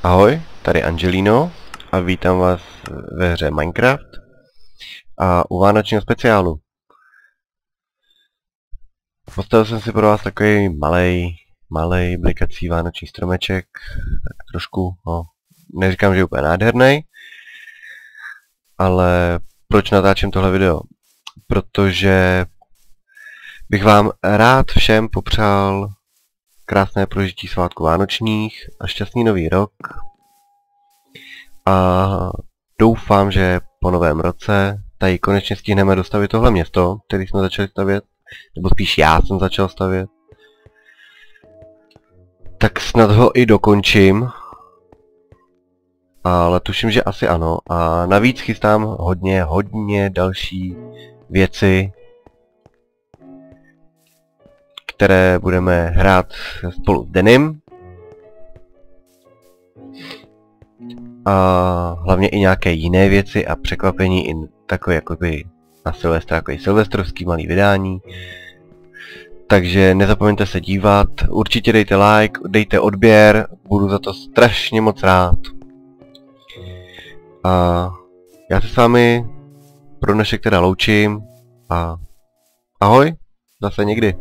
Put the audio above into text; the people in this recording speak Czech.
Ahoj, tady Angelino a vítám vás ve hře Minecraft a u vánočního speciálu. Postavil jsem si pro vás takový malej blikací vánoční stromeček, tak trošku, no, neříkám, že je úplně nádherný, ale proč natáčím tohle video? Protože bych vám rád všem popřál krásné prožití svátku vánočních a šťastný nový rok. A doufám, že po novém roce tady konečně stihneme dostavit tohle město, který jsme začali stavět, nebo spíš já jsem začal stavět. Tak snad ho i dokončím. Ale tuším, že asi ano. A navíc chystám hodně další věci, které budeme hrát spolu s Denim. A hlavně i nějaké jiné věci a překvapení, i takové jakoby na Silvestra, jako silvestrovský malý vydání. Takže nezapomeňte se dívat, určitě dejte like, dejte odběr, budu za to strašně moc rád. A já se s vámi pro dnešek teda loučím a ahoj, zase někdy.